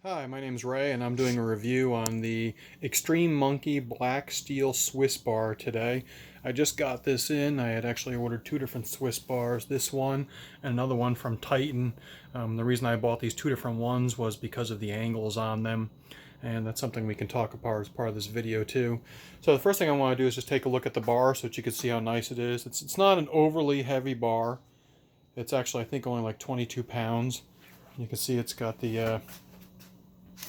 Hi, my name's Ray, and I'm doing a review on the Xtreme Monkey Black Steel Swiss Bar today. I just got this in. I had actually ordered two different Swiss bars, this one and another one from Titan. The reason I bought these two different ones was because of the angles on them, and that's something we can talk about as part of this video too. So the first thing I want to do is just take a look at the bar so that you can see how nice it is. It's not an overly heavy bar. It's actually, I think, only like 22 pounds. You can see it's got the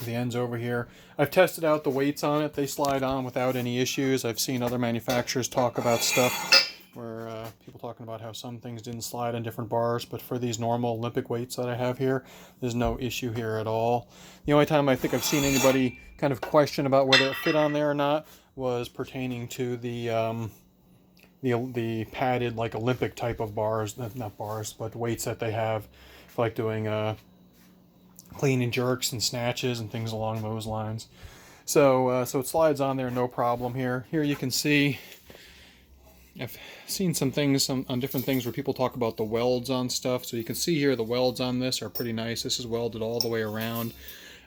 ends over here. I've tested out the weights on it. They slide on without any issues. I've seen other manufacturers talk about stuff where people talking about how some things didn't slide on different bars, but for these normal Olympic weights that I have here, there's no issue here at all. The only time I think I've seen anybody kind of question about whether it fit on there or not was pertaining to the padded, like, Olympic type of bars, not bars, but weights that they have for like doing clean and jerks and snatches and things along those lines. So it slides on there, no problem here. Here you can see, I've seen some things on different things where people talk about the welds on stuff. So you can see here the welds on this are pretty nice. This is welded all the way around.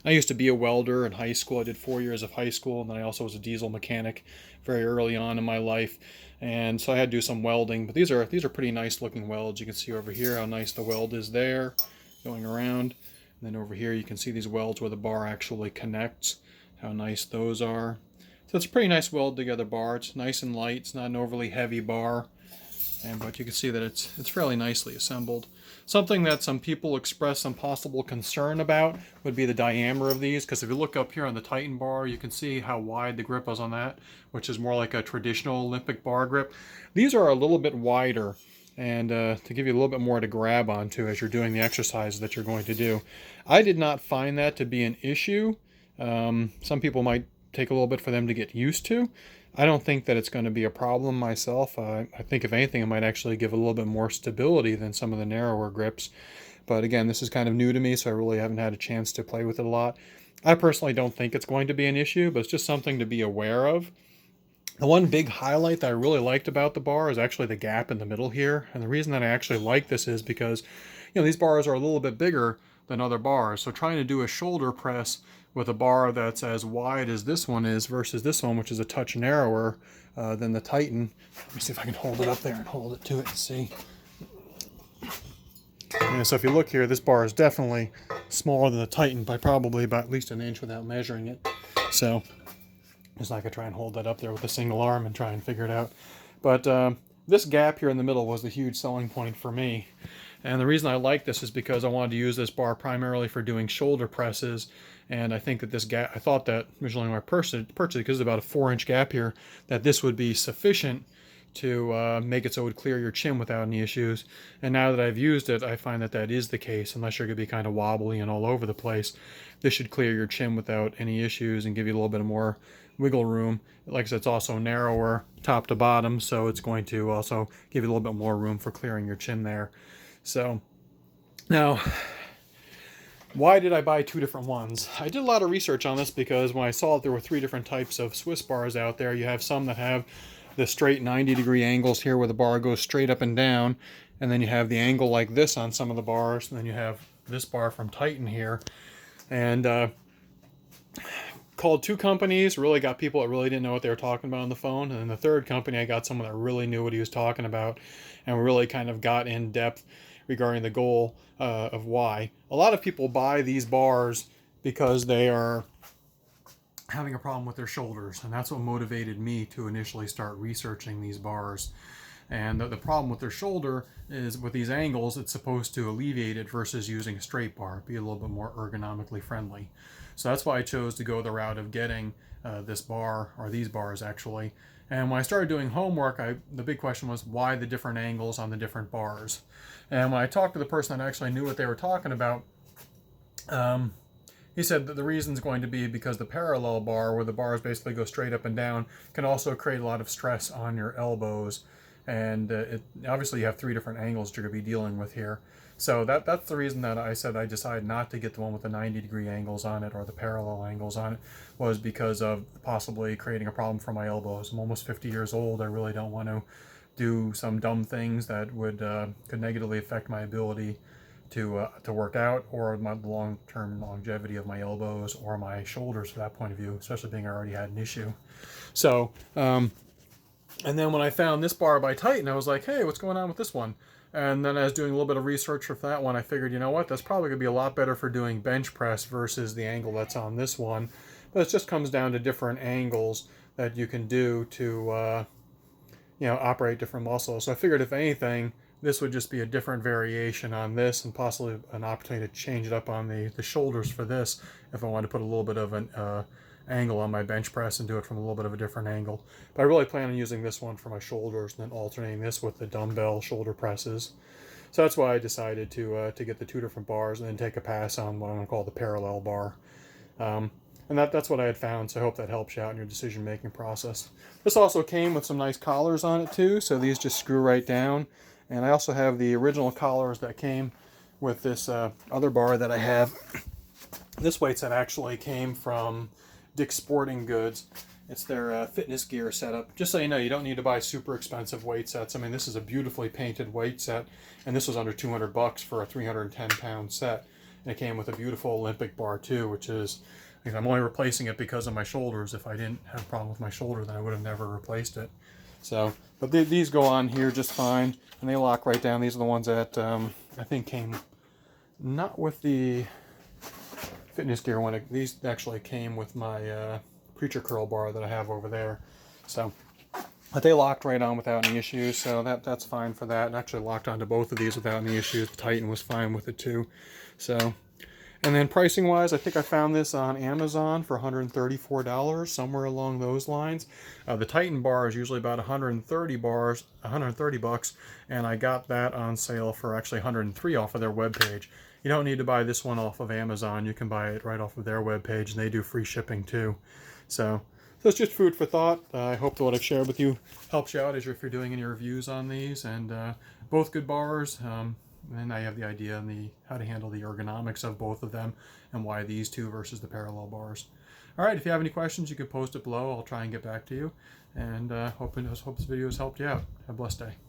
I used to be a welder in high school. I did 4 years of high school, and then I also was a diesel mechanic very early on in my life. And so I had to do some welding, but these are pretty nice looking welds. You can see over here how nice the weld is there, going around. And then over here you can see these welds where the bar actually connects, how nice those are. So it's a pretty nice weld together bar. It's nice and light. It's not an overly heavy bar, but you can see that it's fairly nicely assembled. Something that some people express some possible concern about would be the diameter of these, because if you look up here on the Titan bar, you can see how wide the grip is on that, which is more like a traditional Olympic bar grip. These are a little bit wider, and to give you a little bit more to grab onto as you're doing the exercises that you're going to do. I did not find that to be an issue. Some people might take a little bit for them to get used to. I don't think that it's going to be a problem myself. I think if anything, it might actually give a little bit more stability than some of the narrower grips. But again, this is kind of new to me, so I really haven't had a chance to play with it a lot. I personally don't think it's going to be an issue, but it's just something to be aware of. The one big highlight that I really liked about the bar is actually the gap in the middle here. And the reason that I actually like this is because, these bars are a little bit bigger than other bars. So trying to do a shoulder press with a bar that's as wide as this one is versus this one, which is a touch narrower than the Titan. Let me see if I can hold it up there and hold it to it and see. And so if you look here, this bar is definitely smaller than the Titan by probably about at least an inch without measuring it. So it's not going to try and hold that up there with a single arm and try and figure it out. But this gap here in the middle was the huge selling point for me. And the reason I like this is because I wanted to use this bar primarily for doing shoulder presses. And I think that this gap, I thought that originally when I purchased it, because it's about a 4-inch gap here, that this would be sufficient to make it so it would clear your chin without any issues. And now that I've used it, I find that that is the case. Unless you're going to be kind of wobbly and all over the place, this should clear your chin without any issues and give you a little bit more wiggle room. Like I said, it's also narrower top to bottom, so it's going to also give you a little bit more room for clearing your chin there. So now, why did I buy two different ones? I did a lot of research on this because when I saw that there were 3 different types of Swiss bars out there, you have some that have the straight 90-degree angles here where the bar goes straight up and down, and then you have the angle like this on some of the bars, and then you have this bar from Titan here. And called 2 companies, really got people that really didn't know what they were talking about on the phone, and then the third company I got someone that really knew what he was talking about, and we really kind of got in depth regarding the goal of why. A lot of people buy these bars because they are having a problem with their shoulders, and that's what motivated me to initially start researching these bars. And the problem with their shoulder is with these angles, it's supposed to alleviate it versus using a straight bar, be a little bit more ergonomically friendly. So that's why I chose to go the route of getting this bar, or these bars actually. And when I started doing homework, the big question was why the different angles on the different bars. And when I talked to the person that actually knew what they were talking about, he said that the reason is going to be because the parallel bar, where the bars basically go straight up and down, can also create a lot of stress on your elbows. And obviously you have 3 different angles you're going to be dealing with here. So that's the reason that I said I decided not to get the one with the 90-degree angles on it or the parallel angles on it, was because of possibly creating a problem for my elbows. I'm almost 50 years old. I really don't want to do some dumb things that would could negatively affect my ability to work out, or my long-term longevity of my elbows or my shoulders from that point of view, especially being I already had an issue. So, and then when I found this bar by Titan, I was like, hey, what's going on with this one? And then I was doing a little bit of research for that one. I figured, you know what, that's probably going to be a lot better for doing bench press versus the angle that's on this one. But it just comes down to different angles that you can do to, operate different muscles. So I figured, if anything, this would just be a different variation on this, and possibly an opportunity to change it up on the shoulders for this if I wanted to put a little bit of an angle on my bench press and do it from a little bit of a different angle. But I really plan on using this one for my shoulders and then alternating this with the dumbbell shoulder presses. So that's why I decided to get the two different bars and then take a pass on what I'm going to call the parallel bar. And that's what I had found, so I hope that helps you out in your decision-making process. This also came with some nice collars on it too, so these just screw right down. And I also have the original collars that came with this other bar that I have. This weight set actually came from Dick's Sporting Goods. It's their fitness gear setup. Just so you know, you don't need to buy super expensive weight sets. I mean, this is a beautifully painted weight set, and this was under $200 for a 310-pound set. And it came with a beautiful Olympic bar too, which is, I'm only replacing it because of my shoulders. If I didn't have a problem with my shoulder, then I would have never replaced it. So, but these go on here just fine, and they lock right down. These are the ones that I think came not with the fitness gear one. These actually came with my preacher curl bar that I have over there. So, but they locked right on without any issues, so that's fine for that. And actually locked onto both of these without any issues. The Titan was fine with it too. So, and then pricing wise, I think I found this on Amazon for $134, somewhere along those lines. The Titan bar is usually about 130 bucks, and I got that on sale for actually 103 off of their webpage. You don't need to buy this one off of Amazon. You can buy it right off of their webpage, and they do free shipping too. So it's just food for thought. I hope that what I've shared with you helps you out if you're doing any reviews on these, and both good bars. And I have the idea and how to handle the ergonomics of both of them and why these two versus the parallel bars. All right, if you have any questions, you can post it below. I'll try and get back to you. And hope this video has helped you out. Have a blessed day.